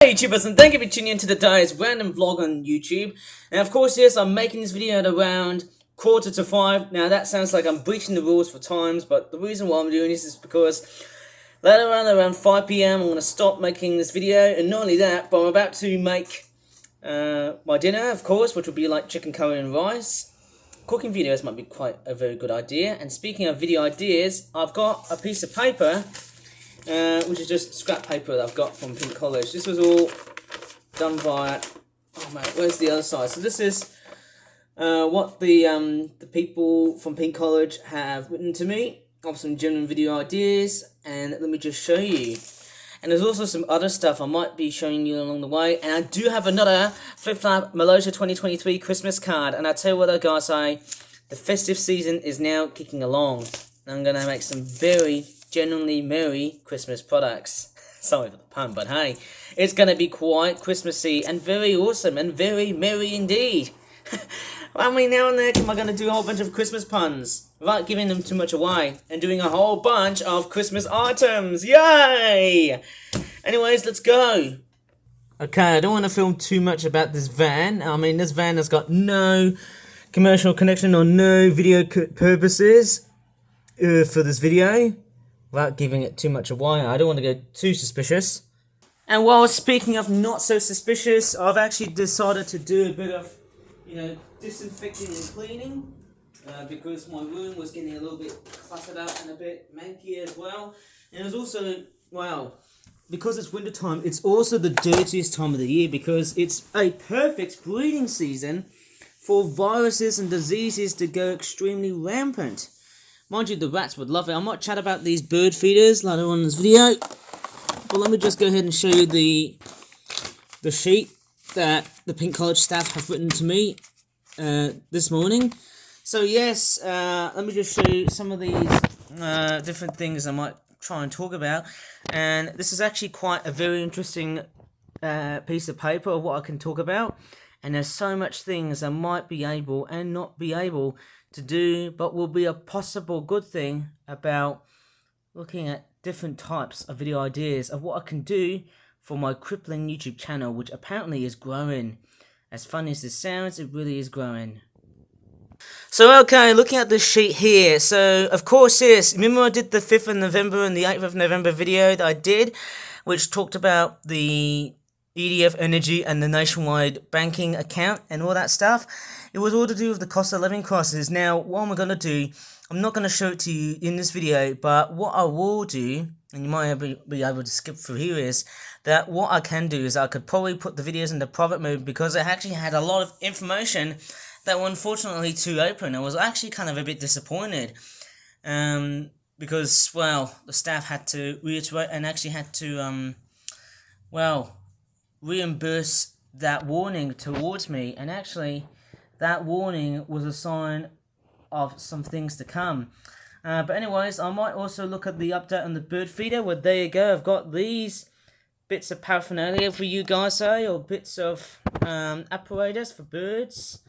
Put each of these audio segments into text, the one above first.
Hey YouTubers, and thank you for tuning into today's random vlog on YouTube. And of course, yes, I'm making this video at around 4:45. Now that sounds like I'm breaching the rules for times, but the reason why I'm doing this is because later on around 5 PM I'm going to stop making this video. And not only that, but I'm about to make my dinner, of course, which will be like chicken curry and rice. Cooking videos might be quite a very good idea. And speaking of video ideas, I've got a piece of paper which is just scrap paper that I've got from Pink College. This was all done by, oh man, where's the other side? So this is what the people from Pink College have written to me of some genuine video ideas, and let me just show you. And there's also some other stuff I might be showing you along the way. And I do have another Flip Flap Malaysia 2023 Christmas card. And I tell you what, guys, the festive season is now kicking along. I'm gonna make some very genuinely merry Christmas products. Sorry for the pun, but hey, it's gonna be quite Christmassy and very awesome and very merry indeed. I mean, now and then am I gonna do a whole bunch of Christmas puns without giving them too much away and doing a whole bunch of Christmas items. Yay! Anyways, let's go. Okay, I don't want to film too much about this van. I mean, this van has got no commercial connection or no video purposes for this video. Without giving it too much away, I don't want to go too suspicious. And while speaking of not so suspicious, I've actually decided to do a bit of, disinfecting and cleaning. Because my room was getting a little bit cluttered up and a bit manky as well. And it's also, because it's winter time, it's also the dirtiest time of the year because it's a perfect breeding season for viruses and diseases to go extremely rampant. Mind you, the rats would love it. I might chat about these bird feeders later on in this video. But let me just go ahead and show you the sheet that the Pink College staff have written to me this morning. So yes, let me just show you some of these different things I might try and talk about. And this is actually quite a very interesting piece of paper of what I can talk about. And there's so much things I might be able and not be able to do, but will be a possible good thing about looking at different types of video ideas of what I can do for my crippling YouTube channel, which apparently is growing. As funny as this sounds, it really is growing. So okay, looking at this sheet here, so of course, yes, remember I did the 5th of November and the 8th of November video that I did, which talked about the EDF Energy and the nationwide banking account and all that stuff. It was all to do with the cost of living crisis. Now, what am I going to do? I'm not going to show it to you in this video, but what I will do, and you might be able to skip through here, is that what I can do is I could probably put the videos into private mode because I actually had a lot of information that were unfortunately too open. I was actually kind of a bit disappointed because, well, the staff had to reiterate and actually had to, reimburse that warning towards me, and actually that warning was a sign of some things to come. But anyways, I might also look at the update on the bird feeder, where there you go, I've got these bits of paraphernalia for you guys, or bits of apparatus for birds,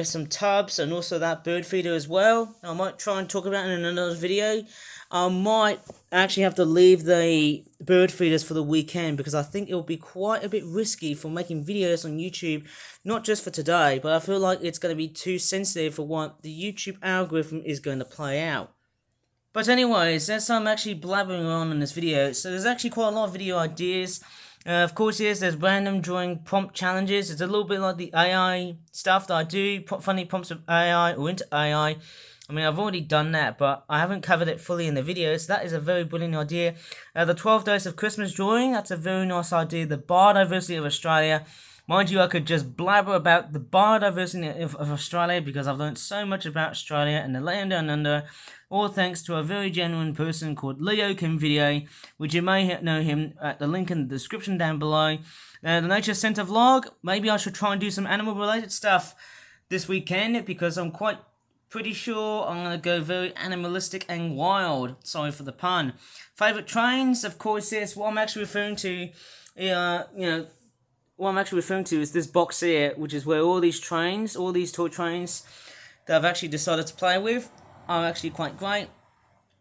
some tubs, and also that bird feeder as well. I might try and talk about it in another video. I might actually have to leave the bird feeders for the weekend because I think it will be quite a bit risky for making videos on YouTube, not just for today, but I feel like it's going to be too sensitive for what the YouTube algorithm is going to play out. But anyways, as I'm actually blabbering on in this video, so there's actually quite a lot of video ideas. Of course, yes, there's random drawing prompt challenges. It's a little bit like the AI stuff that I do, funny prompts with AI or into AI. I mean, I've already done that, but I haven't covered it fully in the video, so that is a very brilliant idea. The 12 Days of Christmas drawing, that's a very nice idea. The biodiversity of Australia. Mind you, I could just blabber about the biodiversity of Australia because I've learned so much about Australia and the land down under, all thanks to a very genuine person called Leo Kim Video, which you may know him at the link in the description down below. The Nature Centre vlog, maybe I should try and do some animal-related stuff this weekend because I'm quite pretty sure I'm going to go very animalistic and wild. Sorry for the pun. Favourite trains, of course, yes. What I'm actually referring to, is this box here, which is where all these trains, all these toy trains that I've actually decided to play with are actually quite great.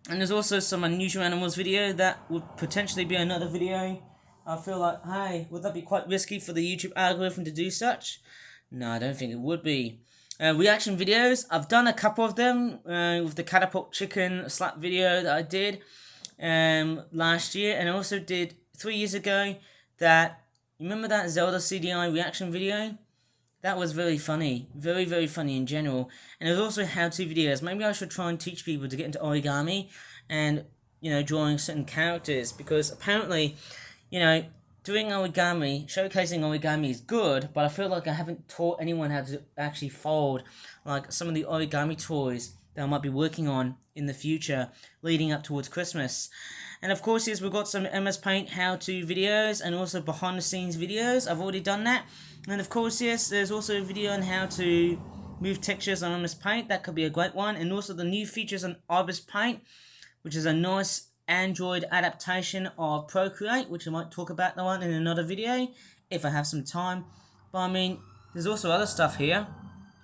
And there's also some unusual animals video that would potentially be another video I feel like, hey, would that be quite risky for the YouTube algorithm to do such? No, I don't think it would be. Reaction videos, I've done a couple of them with the catapult chicken slap video that I did last year, and I also did 3 years ago that, you remember that Zelda CDI reaction video? That was very funny, very, very funny in general. And there's also how-to videos. Maybe I should try and teach people to get into origami and, drawing certain characters, because apparently, doing origami, showcasing origami is good, but I feel like I haven't taught anyone how to actually fold, like some of the origami toys that I might be working on in the future, leading up towards Christmas. And of course, yes, we've got some MS Paint how-to videos, and also behind-the-scenes videos. I've already done that. And of course, yes, there's also a video on how to move textures on MS Paint. That could be a great one. And also the new features on Ibis Paint, which is a nice Android adaptation of Procreate, which I might talk about that one in another video if I have some time. But I mean, there's also other stuff here.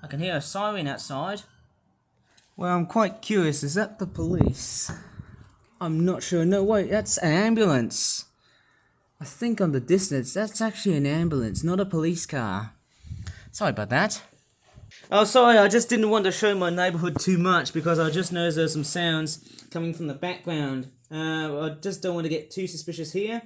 I can hear a siren outside. Well, I'm quite curious, is that the police? I'm not sure. No, wait, that's an ambulance. I think on the distance, that's actually an ambulance, not a police car. Sorry about that. Oh, sorry, I just didn't want to show my neighbourhood too much because I just noticed there's some sounds coming from the background. I just don't want to get too suspicious here.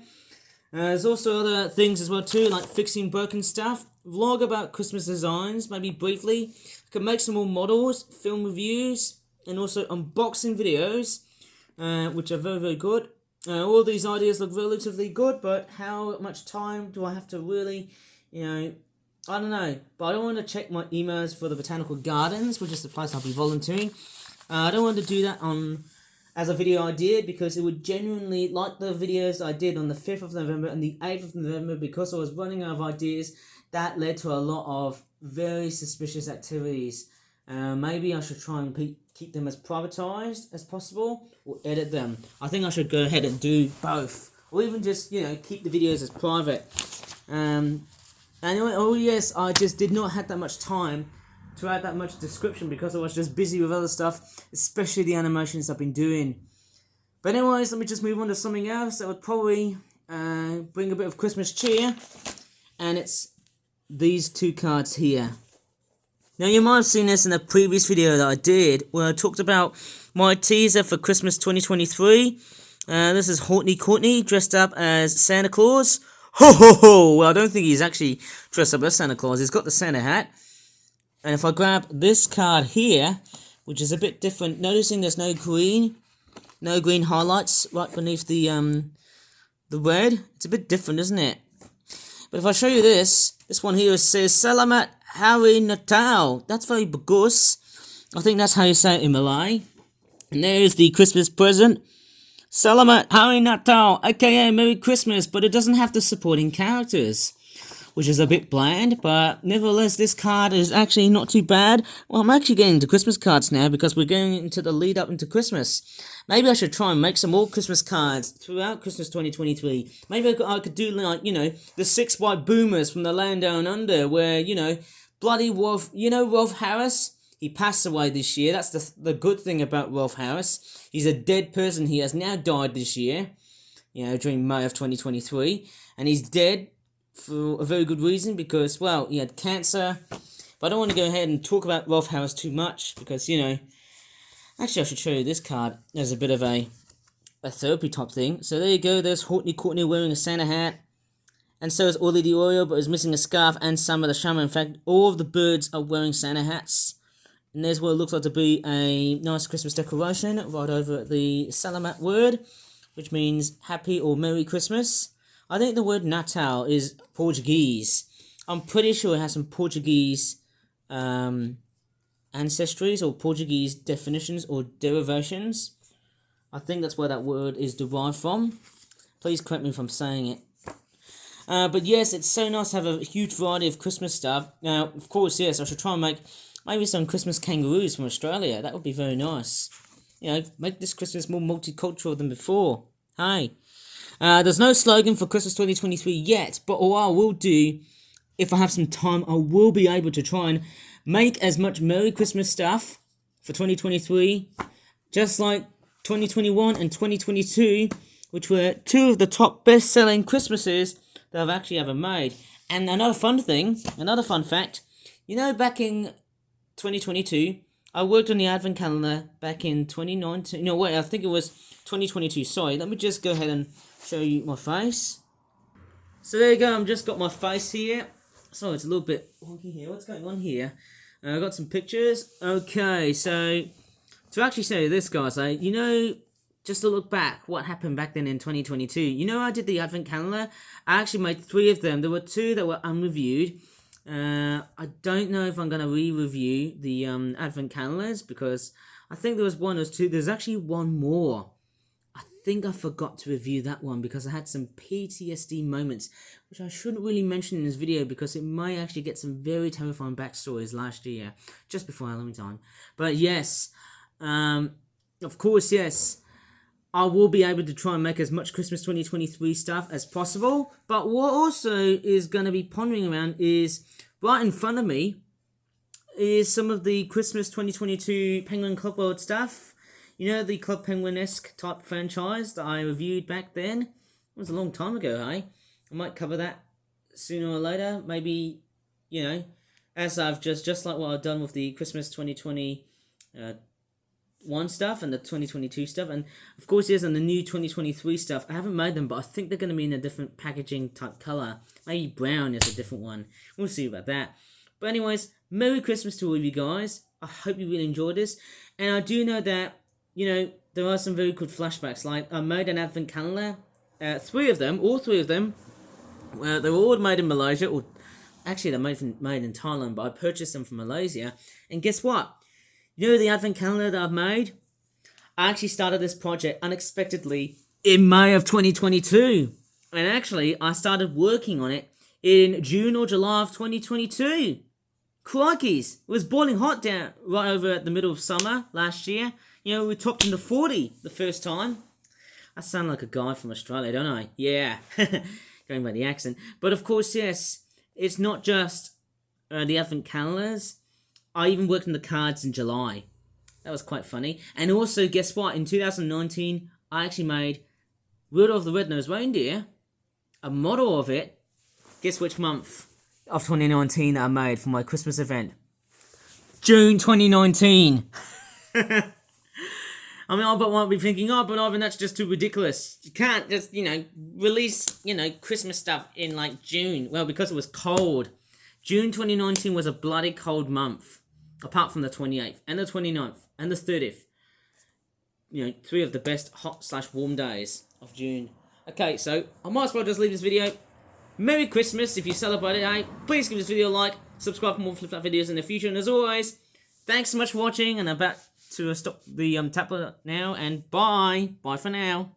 There's also other things as well too, like fixing broken stuff. Vlog about Christmas designs, maybe briefly. I could make some more models, film reviews, and also unboxing videos, which are very, very good. All these ideas look relatively good, but how much time do I have to really, I don't know. But I don't want to check my emails for the Botanical Gardens, which is the place I'll be volunteering. I don't want to do that as a video I did, because it would genuinely, like the videos I did on the 5th of November and the 8th of November, because I was running out of ideas, that led to a lot of very suspicious activities. Maybe I should try and keep them as privatized as possible, or edit them. I think I should go ahead and do both, or even just, keep the videos as private. Anyway, oh yes, I just did not have that much time to add that much description because I was just busy with other stuff, especially the animations I've been doing. But anyways, let me just move on to something else that would probably bring a bit of Christmas cheer, and it's these two cards here. Now, you might have seen this in a previous video that I did, where I talked about my teaser for Christmas 2023. This is Hortney Courtney, dressed up as Santa Claus. Ho ho ho! Well, I don't think he's actually dressed up as Santa Claus. He's got the Santa hat. And if I grab this card here, which is a bit different, noticing there's no green highlights right beneath the red. It's a bit different, isn't it? But if I show you this one here says Selemat Hari Natal. That's very bagus. I think that's how you say it in Malay. And there's the Christmas present. Selemat Hari Natal, aka Merry Christmas, but it doesn't have the supporting characters, which is a bit bland, but nevertheless, this card is actually not too bad. Well, I'm actually getting into Christmas cards now because we're going into the lead up into Christmas. Maybe I should try and make some more Christmas cards throughout Christmas 2023. Maybe I could do, like, the 6 white boomers from the land down under, where, bloody Rolf, Rolf Harris? He passed away this year. That's the good thing about Rolf Harris. He's a dead person. He has now died this year, during May of 2023. And he's dead for a very good reason, because, well, he had cancer. But I don't want to go ahead and talk about Rolf Harris too much, because, actually I should show you this card as a bit of a therapy type thing. So there you go, there's Hortney Courtney wearing a Santa hat. And so is Ollie the Oreo, but is missing a scarf, and Summer the Shaman. In fact, all of the birds are wearing Santa hats. And there's what it looks like to be a nice Christmas decoration right over the Selemat word, which means happy or Merry Christmas. I think the word Natal is Portuguese. I'm pretty sure it has some Portuguese ancestries or Portuguese definitions or derivations. I think that's where that word is derived from. Please correct me if I'm saying it. But yes, it's so nice to have a huge variety of Christmas stuff. Now, of course, yes, I should try and make maybe some Christmas kangaroos from Australia. That would be very nice. Make this Christmas more multicultural than before. Hey. There's no slogan for Christmas 2023 yet, but what I will do, if I have some time, I will be able to try and make as much Merry Christmas stuff for 2023, just like 2021 and 2022 which were two of the top best-selling Christmases that I've actually ever made. And another fun fact, you know, back in 2022, I worked on the advent calendar back in 2019. No, wait, I think it was 2022. Sorry, let me just go ahead and show you my face. So there you go, I've just got my face here. So it's a little bit wonky here. What's going on here? I've got some pictures. Okay, so to actually show you this, guys, you know, just to look back, what happened back then in 2022. You know, I did the advent calendar. I actually made 3 of them. There were 2 that were unreviewed. I don't know if I'm going to re-review the advent calendars, because I think there was 1 or 2. There's actually 1 more. I think I forgot to review that one because I had some PTSD moments, which I shouldn't really mention in this video because it may actually get some very terrifying backstories last year, just before Halloween time. But yes, of course, yes, I will be able to try and make as much Christmas 2023 stuff as possible. But what also is going to be pondering around is, right in front of me, is some of the Christmas 2022 Penguin Club World stuff. You know, the Club Penguin-esque type franchise that I reviewed back then? It was a long time ago, hey? I might cover that sooner or later. Maybe, you know, as I've just like what I've done with the Christmas 2020 one stuff and the 2022 stuff. And, of course, there's on the new 2023 stuff. I haven't made them, but I think they're going to be in a different packaging type colour. Maybe brown is a different one. We'll see about that. But anyways, Merry Christmas to all of you guys. I hope you really enjoyed this. And I do know that, you know, there are some very good flashbacks. Like, I made an advent calendar. 3 of them, all 3 of them, they were all made in Malaysia. Or actually, they're made in Thailand, but I purchased them from Malaysia. And guess what? You know the advent calendar that I've made? I actually started this project unexpectedly in May of 2022. And actually, I started working on it in June or July of 2022. Crikeys! It was boiling hot down right over at the middle of summer last year. You know, we topped into 40 the first time. I sound like a guy from Australia, don't I? Yeah, going by the accent. But of course, yes, it's not just the advent calendars. I even worked on the cards in July. That was quite funny. And also, guess what? In 2019, I actually made Rudolph the Red-Nosed Reindeer, a model of it. Guess which month of 2019 that I made for my Christmas event? June 2019. I mean, I might be thinking, oh, but Ivan, that's just too ridiculous. You can't just, you know, release, you know, Christmas stuff in, like, June. Well, because it was cold. June 2019 was a bloody cold month. Apart from the 28th, and the 29th, and the 30th. You know, 3 of the best hot/warm days of June. Okay, so I might as well just leave this video. Merry Christmas if you celebrate it, hey? Please give this video a like, subscribe for more Flip Flap videos in the future, and as always, thanks so much for watching, and I'm about to stop the tablet now, and bye. Bye for now.